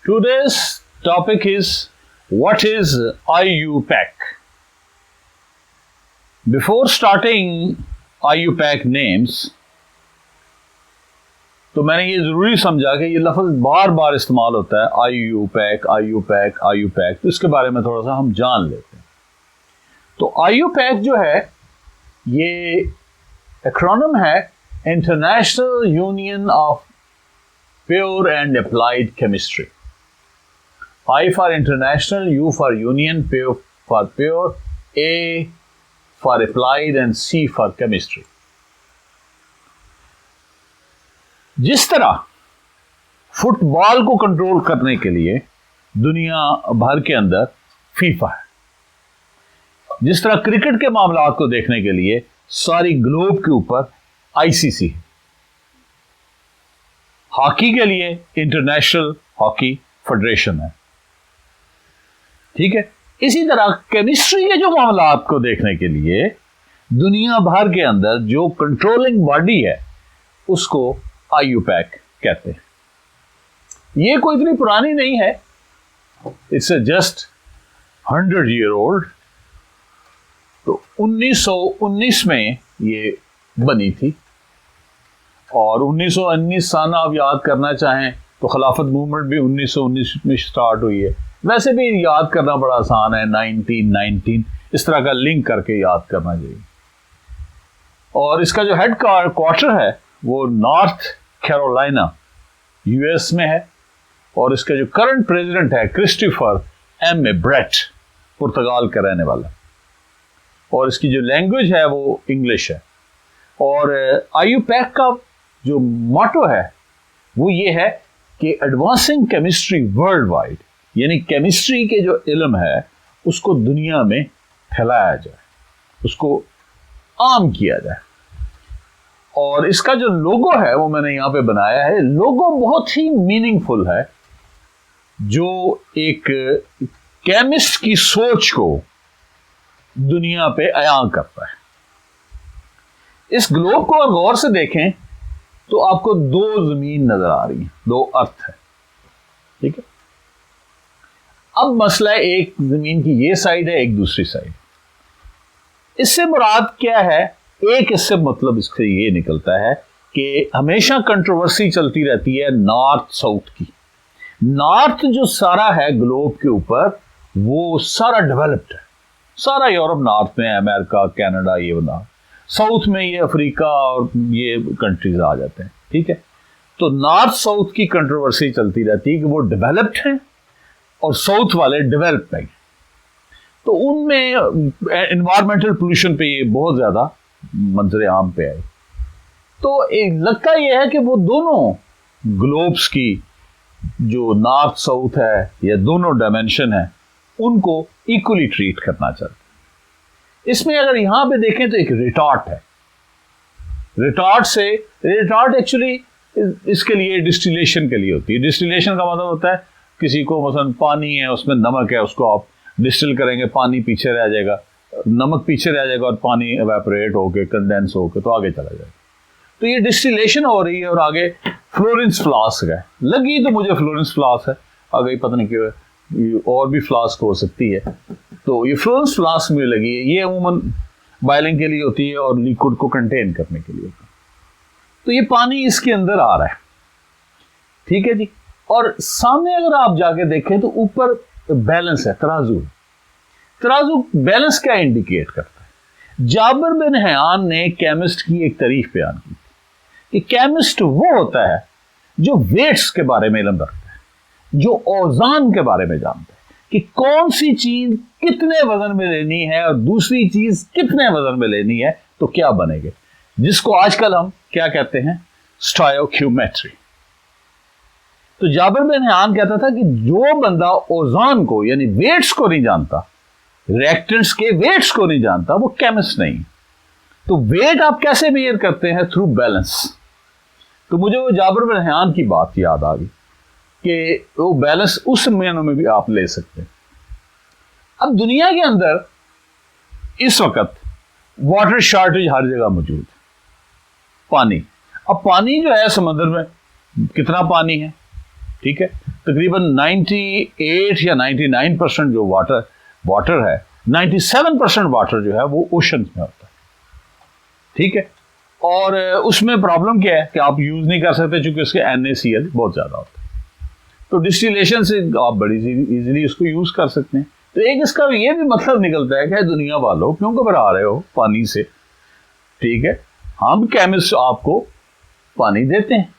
Today's topic is what is IUPAC? Before starting IUPAC names, तो मैंने ये जरूरी समझा कि ये लफ्ज बार बार इस्तेमाल होता है IUPAC, IUPAC, IUPAC, तो इसके बारे में थोड़ा सा हम जान लेते हैं। तो IUPAC जो है ये एक्रोनिम है international union of pure and applied chemistry. I for international, U for union, P for pure, A for applied and C for chemistry। जिस तरह फुटबॉल को कंट्रोल करने के लिए दुनिया भर के अंदर फीफा है, जिस तरह क्रिकेट के मामलात को देखने के लिए सारी ग्लोब के ऊपर ICC है, हॉकी के लिए इंटरनेशनल हॉकी फेडरेशन है, ठीक है। इसी तरह केमिस्ट्री के जो मामलात को देखने के लिए दुनिया भर के अंदर जो कंट्रोलिंग बॉडी है उसको IUPAC कहते हैं। ये कोई इतनी पुरानी नहीं है, इट्स जस्ट 100 ईयर ओल्ड। तो 1919 में ये बनी थी और 1919 सन आप याद करना चाहें तो खिलाफत मूवमेंट भी 1919 में स्टार्ट हुई है। वैसे भी याद करना बड़ा आसान है, 1919 इस तरह का लिंक करके याद करना चाहिए। और इसका जो हेड क्वार्टर है वो नॉर्थ कैरोलिना US में है और इसका जो करंट प्रेसिडेंट है क्रिस्टोफर M. ब्रेट, पुर्तगाल का रहने वाला, और इसकी जो लैंग्वेज है वो इंग्लिश है। और IUPAC का जो मोटो है वो ये है कि एडवांसिंग केमिस्ट्री वर्ल्ड वाइड, यानी केमिस्ट्री के जो इल्म है उसको दुनिया में फैलाया जाए, उसको आम किया जाए। और इसका जो लोगो है वो मैंने यहां पे बनाया है। लोगो बहुत ही मीनिंगफुल है, जो एक केमिस्ट की सोच को दुनिया पे अयां करता है। इस ग्लोब को गौर से देखें तो आपको दो जमीन नजर आ रही है, दो अर्थ है, ठीक है। अब मसला है एक जमीन की ये साइड है, एक दूसरी साइड। इससे मुराद क्या है? एक इससे मतलब इससे ये निकलता है कि हमेशा कंट्रोवर्सी चलती रहती है नॉर्थ साउथ की। नॉर्थ जो सारा है ग्लोब के ऊपर वो सारा डेवलप्ड है, सारा यूरोप नॉर्थ में है, अमेरिका, कनाडा, ये बना। साउथ में ये अफ्रीका और ये कंट्रीज आ जाते हैं, ठीक है। तो नॉर्थ साउथ की कंट्रोवर्सी चलती रहती है कि वो डेवलप्ड हैं और साउथ वाले डेवलप नहीं। तो उनमें एनवायरमेंटल पोल्यूशन पे ये बहुत ज्यादा मंजर आम पे आई। तो एक लगता यह है कि वो दोनों ग्लोब्स की जो नॉर्थ साउथ है या दोनों डायमेंशन है उनको इक्वली ट्रीट करना चाहिए। इसमें अगर यहां पे देखें तो एक रिटॉर्ट है। रिटॉर्ट एक्चुअली इसके लिए डिस्टिलेशन के लिए होती है। डिस्टिलेशन का मतलब होता है किसी को मसलन पानी है उसमें नमक है, उसको आप डिस्टिल करेंगे, पानी पीछे रह जाएगा, नमक पीछे रह जाएगा और पानी एवेपोरेट होके कंडेंस होके तो आगे चला जाएगा। तो ये डिस्टिलेशन हो रही है और आगे फ्लोरेंस फ्लास्क है, लगी तो मुझे फ्लोरेंस फ्लास्क है, आगे पता नहीं क्यों और भी फ्लास्क हो सकती है। तो ये फ्लोरेंस फ्लास्क में लगी है, ये अमूमन बॉइलिंग के लिए होती है और लिक्विड को कंटेन करने के लिए होती है। तो ये पानी इसके अंदर आ रहा है, ठीक है जी। और सामने अगर आप जाके देखें तो ऊपर बैलेंस है, तराजू बैलेंस क्या इंडिकेट करता है? जाबिर बिन हयान ने केमिस्ट की एक तारीफ बयान की कि केमिस्ट वो होता है जो वेट्स के बारे में इल्म रखता है, जो औजान के बारे में जानता है कि कौन सी चीज कितने वजन में लेनी है और दूसरी चीज कितने वजन में लेनी है तो क्या बनेगा, जिसको आजकल हम क्या कहते हैं, स्टोइकियोमेट्री। तो जाबिर बिन हयान कहता था कि जो बंदा औजान को यानी वेट्स को नहीं जानता, रिएक्टेंट्स के वेट्स को नहीं जानता, वो केमिस्ट नहीं। तो वेट आप कैसे मेजर करते हैं? Through balance. तो मुझे वो जाबिर बिन हयान की बात याद आ गई कि वो बैलेंस उस मायनों में भी आप ले सकते हैं। अब दुनिया के अंदर इस वक्त वाटर शॉर्टेज हर जगह मौजूद है, पानी। अब पानी जो है समंदर में कितना पानी है, ठीक है, तकरीबन 98 या 99% जो वाटर है, 97% वाटर जो है वो ओशन में होता है, ठीक है। और उसमें प्रॉब्लम क्या है कि आप यूज नहीं कर सकते क्योंकि उसके NaCl बहुत ज्यादा होता है। तो डिस्टिलेशन से आप बड़ी इजीली उसको यूज कर सकते हैं। तो एक इसका ये भी मतलब निकलता है कि दुनिया वालों क्यों घबरा रहे हो पानी से, ठीक है, हम केमिस्ट आपको पानी देते हैं।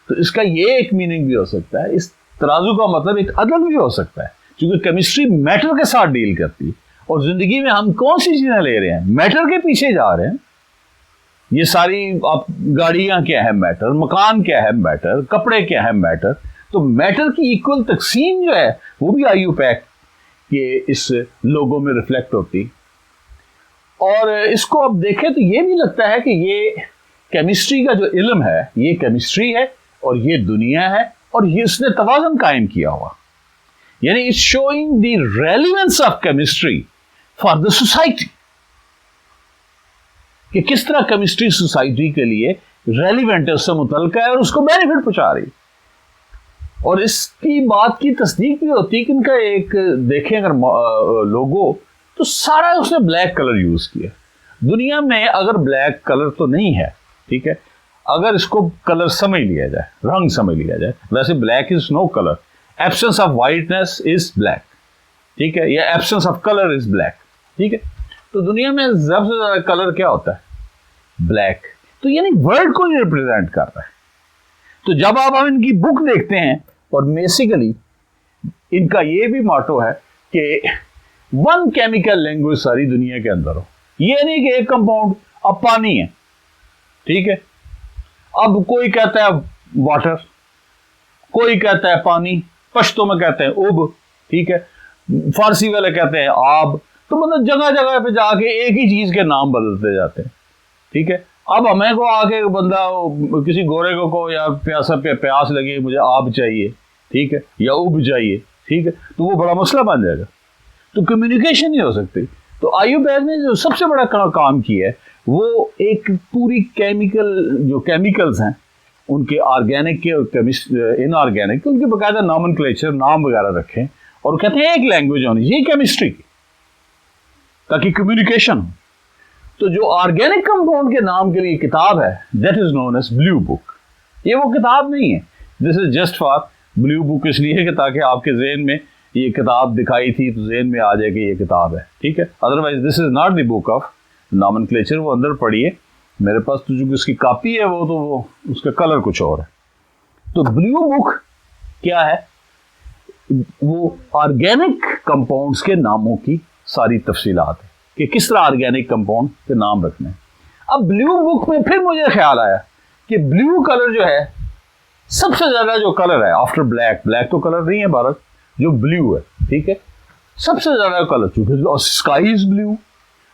तो इसका ये एक मीनिंग भी हो सकता है, इस तराजू का मतलब एक अदल भी हो सकता है, क्योंकि केमिस्ट्री मैटर के साथ डील करती है। और जिंदगी में हम कौन सी चीजें ले रहे हैं, मैटर के पीछे जा रहे हैं। ये सारी आप गाड़ियां क्या है मैटर, मकान क्या है मैटर, कपड़े क्या है मैटर। तो मैटर की इक्वल तकसीम जो है वो भी IUPAC के इस लोगों में रिफ्लेक्ट होती। और इसको अब देखें तो ये भी लगता है कि ये केमिस्ट्री का जो इल्म है ये केमिस्ट्री है और ये दुनिया है, और ये इसने तवाज़ुन कायम किया हुआ, यानी it's showing the relevance of chemistry for the society, कि किस तरह केमिस्ट्री सोसाइटी के लिए रेलिवेंट है, उससे मुतल्लिका है और उसको बेनिफिट पहुंचा रही। और इसकी बात की तस्दीक भी होती है कि इनका एक देखें अगर लोगो तो सारा उसने ब्लैक कलर यूज किया। दुनिया में अगर ब्लैक कलर तो नहीं है, ठीक है, अगर इसको कलर समझ लिया जाए, रंग समझ लिया जाए, वैसे black is no colour, absence of whiteness is black, ठीक है, या absence of colour is black, ठीक है। तो दुनिया में सबसे ज्यादा कलर क्या होता है, ब्लैक। तो यानी वर्ड को रिप्रेजेंट कर रहा है। तो जब आप इनकी बुक देखते हैं, और बेसिकली इनका ये भी मोटो है कि वन केमिकल लैंग्वेज सारी दुनिया के अंदर हो। ये नहीं कि एक कंपाउंड, अब पानी है, ठीक है, अब कोई कहता है वाटर, कोई कहता है पानी, पश्तो में कहते हैं उब, ठीक है, फारसी वाले कहते हैं आब। तो मतलब जगह जगह पे जाके एक ही चीज के नाम बदलते जाते हैं, ठीक है। अब हमें को आके बंदा किसी गोरे को या प्यास लगी, मुझे आब चाहिए, ठीक है, या उब चाहिए, ठीक है, तो वो बड़ा मसला बन जाएगा। तो कम्युनिकेशन नहीं हो सकती। तो IUPAC ने जो सबसे बड़ा काम किया है वो एक पूरी जो केमिकल्स हैं उनके ऑर्गेनिक के और इनऑर्गेनिक, उनके बकायदा नॉमेनक्लेचर, नाम वगैरह रखें, और कहते हैं एक लैंग्वेज होनी चाहिए केमिस्ट्री की ताकि कम्युनिकेशन हो। तो जो ऑर्गेनिक कंपाउंड के नाम के लिए किताब है that is known as blue book. ये वो किताब नहीं है, this is just for blue book, इसलिए कि ताकि आपके जहन में ये किताब दिखाई थी तो जहन में आ जाए कि ये किताब है, ठीक है। Otherwise this is not the book of nomenclature. वो अंदर पढ़िए, मेरे पास तो जो उसकी कॉपी है वो उसका कलर कुछ और है। तो ब्लू बुक क्या है, वो ऑर्गेनिक कंपाउंड्स के नामों की सारी तफसीलात है कि किस तरह ऑर्गेनिक कंपाउंड के नाम रखने हैं। अब ब्लू बुक में फिर मुझे ख्याल आया कि ब्लू कलर जो है सबसे ज्यादा जो कलर है आफ्टर ब्लैक, ब्लैक तो कलर नहीं है भारत, जो ब्लू है, ठीक है, सबसे ज्यादा कलर, चूंकि sky is blue,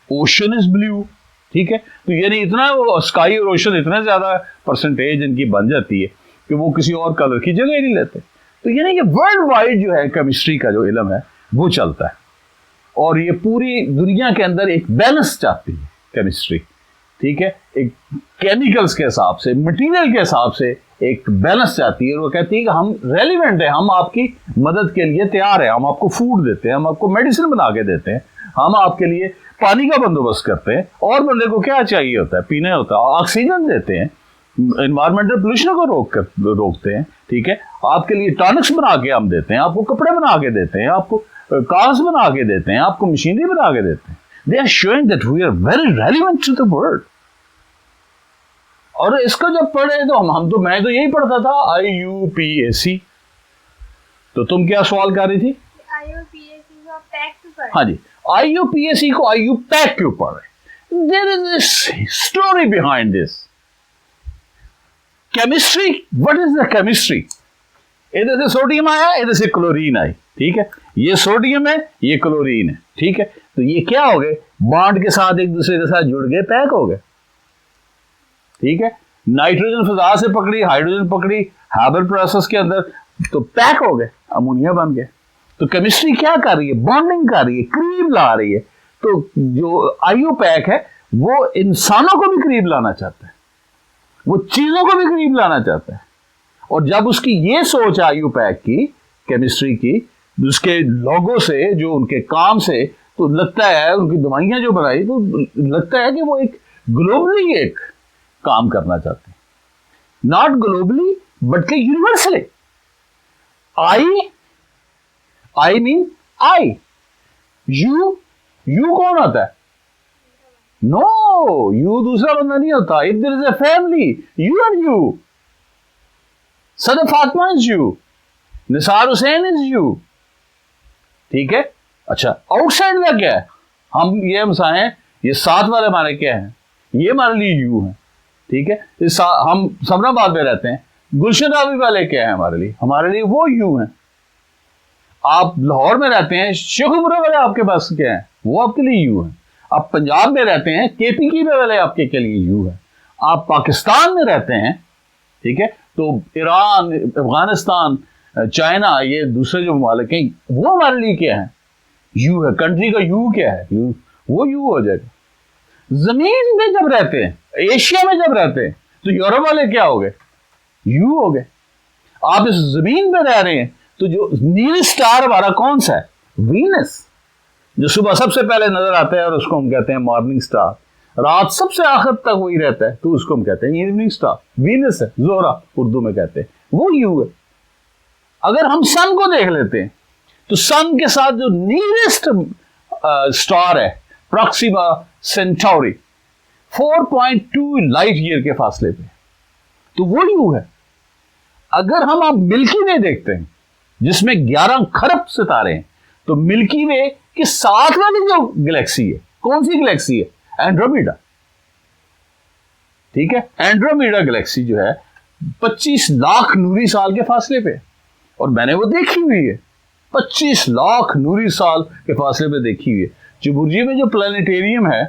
ocean is blue, ठीक है। तो यानी इतना स्काई और ओशन इतना ज्यादा परसेंटेज इनकी बन जाती है कि वो किसी और कलर की जगह ही नहीं लेते। तो यानी कि वर्ल्ड वाइड जो है केमिस्ट्री का जो इल्म है वो चलता है, और ये पूरी दुनिया के अंदर एक बैलेंस चाहती है केमिस्ट्री, ठीक है, एक केमिकल्स के हिसाब से, मटेरियल के हिसाब से एक बैलेंस चाहती है। और वो कहती है कि हम रेलिवेंट है, हम आपकी मदद के लिए तैयार है, हम आपको फूड देते हैं, हम आपको मेडिसिन बना के देते हैं, हम आपके लिए पानी का बंदोबस्त करते हैं, और बंदे को क्या चाहिए होता है, पीने होता है, ऑक्सीजन देते हैं, एनवायरमेंटल पोल्यूशन को रोकते हैं, ठीक है, आपके लिए टॉनिक्स बना के हम देते हैं, आपको कपड़े बना के देते हैं, आपको कार्स बना के देते हैं, आपको मशीनरी बना के देते हैं। They are showing that we are very relevant to the world. और इसको जब पढ़े तो मैं तो यही पढ़ता था IUPAC। तो तुम क्या सवाल कर रही थी? IUPAC को पैक क्यों पढ़े? हाँ जी, IUPAC को IUPAC क्यों पढ़े? There is this story behind this. Chemistry, what is the chemistry? इधर से सोडियम आया, इधर से क्लोरीन आई, ठीक है, ये सोडियम है, ये क्लोरीन है, ठीक है। तो ये क्या हो गए, बॉन्ड के साथ एक दूसरे के साथ जुड़ गए, पैक हो गए, ठीक है। नाइट्रोजन फिजा से पकड़ी, हाइड्रोजन पकड़ी, हैबर प्रोसेस के अंदर तो पैक हो गए, अमोनिया बन गए। तो केमिस्ट्री क्या कर रही है, बॉन्डिंग कर रही है, करीब ला रही है। तो जो IUPAC है वो इंसानों को भी करीब लाना चाहता है, वो चीजों को भी करीब लाना चाहता है। और जब उसकी ये सोच IUPAC की केमिस्ट्री की, उसके लोगों से, जो उनके काम से, तो लगता है उनकी दवाइयां जो बनाई, तो लगता है कि वो एक ग्लोबली एक काम करना चाहते हैं, नॉट ग्लोबली बट के universally. I mean I, you कौन होता है? नो, यू दूसरा बंदा नहीं होता। If there is a family, you are you, Sadar Fatima is you, Nisar Hussain is you, ठीक है। अच्छा, आउटसाइड में क्या है? हम ये हैं, ये साथ वाले हमारे क्या हैं? ये हमारे लिए यू हैं, ठीक है। हम समराबाद में रहते हैं, गुलशन रावी वाले क्या है हमारे लिए? हमारे लिए वो यू हैं। आप लाहौर में रहते हैं, शेखुपुरा वाले आपके पास क्या है? वो आपके लिए यू हैं। आप पंजाब में रहते हैं, KPK वाले आपके के लिए यू है। आप पाकिस्तान में रहते हैं, ठीक है, तो ईरान, अफगानिस्तान, चाइना, ये दूसरे जो ममालिक हैं, वो हमारे लिए क्या है? यू है। कंट्री का यू क्या है? यू, वो यू हो जाएगा। जमीन में जब रहते हैं, एशिया में जब रहते हैं, तो यूरोप वाले क्या हो गए? यू हो गए। आप इस जमीन में रह रहे हैं, तो जो नील स्टार हमारा कौन सा है? वीनस, जो सुबह सबसे पहले नजर आता है और उसको हम कहते हैं मॉर्निंग स्टार, रात सबसे आखिर तक वही रहता है तो उसको हम कहते हैं इवनिंग स्टार, वीनस है, जोहरा उर्दू में कहते हैं, वो यू है। अगर हम सन को देख लेते हैं, तो सन के साथ जो नियरेस्ट स्टार है, प्रॉक्सिमा सेंटाउरी, 4.2 लाइट ईयर के फासले पे, तो वो यू है। अगर हम आप मिल्की वे देखते हैं, जिसमें 11 खरब सितारे हैं, तो मिल्की वे के साथ वाली जो गैलेक्सी है, कौन सी गैलेक्सी है? एंड्रोमेडा, ठीक है। एंड्रोमेडा गैलेक्सी जो है 25 लाख नूरी साल के फासले पे, और मैंने वो देखी हुई है, 25 लाख नूरी साल के फासले पे देखी हुई है। चिबुर्जी में जो प्लानिटेरियम है,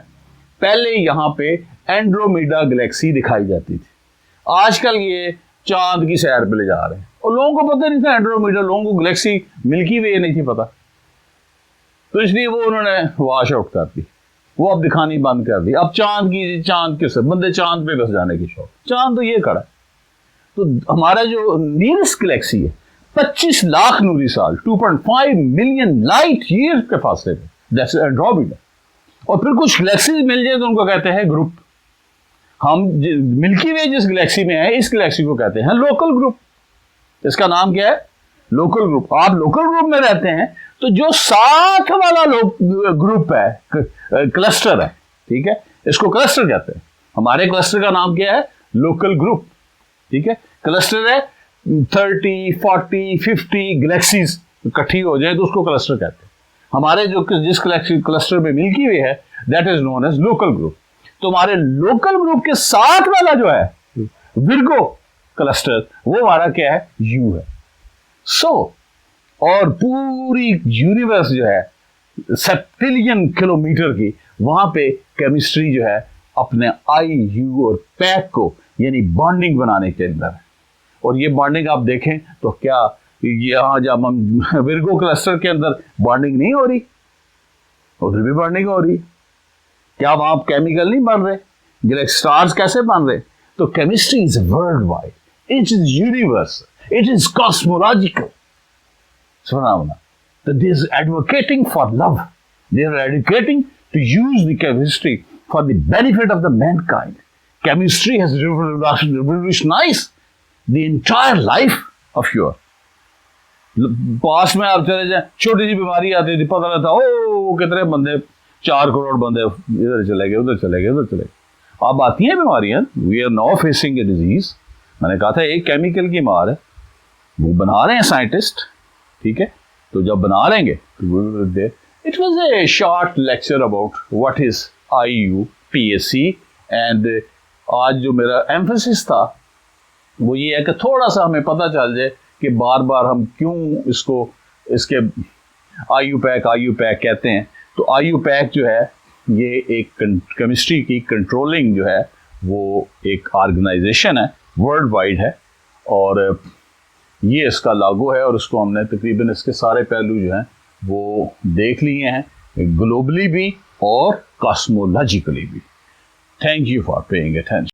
पहले यहां पे एंड्रोमेडा गैलेक्सी दिखाई जाती थी। आजकल ये चांद की सैर पे ले जा रहे हैं, और लोगों को पता नहीं था एंड्रोमेडा, लोगों को गैलेक्सी मिल्की वे नहीं थी पता, तो इसलिए वो उन्होंने वॉश आउट कर दी, वो अब दिखानी बंद कर दी। अब चांद किस बंदे चांद पे बस जाने की शौक, चांद तो ये खड़ा है। तो हमारा जो नियरेस्ट गैलेक्सी है 25 लाख नूरी साल, 2.5 मिलियन लाइट ईयर के फासले पे, दैट्स एंड्रोमेडा। और फिर कुछ गैलेक्सी मिल जाए तो उनको कहते हैं ग्रुप। हम मिल्की वे जिस गैलेक्सी में है, इस गैलेक्सी को कहते हैं लोकल ग्रुप। इसका नाम क्या है? Local group. आप लोकल ग्रुप में रहते हैं, तो जो साथ वाला ग्रुप है, क्लस्टर है, ठीक है, इसको क्लस्टर कहते हैं। हमारे क्लस्टर का नाम क्या है? लोकल ग्रुप, ठीक है। क्लस्टर है 30, 40, 50 गैलेक्सीज इकट्ठी हो जाए तो उसको क्लस्टर कहते हैं। हमारे जो जिस क्लस्टर में मिल्की वे है, that is known as local group. तो हमारे लोकल ग्रुप के साथ वाला जो है विर्गो क्लस्टर, वो हमारा क्या है? यू है। सो और पूरी यूनिवर्स जो है सेप्टिलियन किलोमीटर की, वहां पे केमिस्ट्री जो है अपने IU और पैक को, यानी बॉन्डिंग बनाने के अंदर है। और ये बॉन्डिंग आप देखें तो क्या यहां जब हम विर्गो क्लस्टर के अंदर बॉन्डिंग नहीं हो रही, उधर भी बॉन्डिंग हो रही। क्या वहां केमिकल नहीं बन रहे? स्टार्स कैसे बन रहे? तो chemistry is world wide, it is universal, it is cosmological phenomena. That they are advocating for love. They are advocating to use the chemistry for the benefit of the mankind. Chemistry has revolutionized the entire life of your. पास में आप चले जाए, छोटी सी बीमारी आती थी, पता रहता ओ कितने बंदे, 4 करोड़ बंदे इधर चले गए, उधर चले गए, उधर चले गए। अब आती हैं बीमारियां, we are now facing a disease. मैंने कहा था एक केमिकल की मार है, वो बना रहे हैं साइंटिस्ट, ठीक है। तो जब बना लेंगे तो it was a short lecture about what is IUPAC। And आज जो मेरा एम्फेसिस था वो ये है कि थोड़ा सा हमें पता चल जाए कि बार बार हम क्यों इसके IUPAC कहते हैं। तो IUPAC जो है ये एक केमिस्ट्री की कंट्रोलिंग जो है वो एक ऑर्गेनाइजेशन है, वर्ल्ड वाइड है, और ये इसका लागू है। और उसको हमने तकरीबन इसके सारे पहलू जो हैं वो देख लिए हैं, ग्लोबली भी और कॉस्मोलॉजिकली भी। Thank you for paying attention.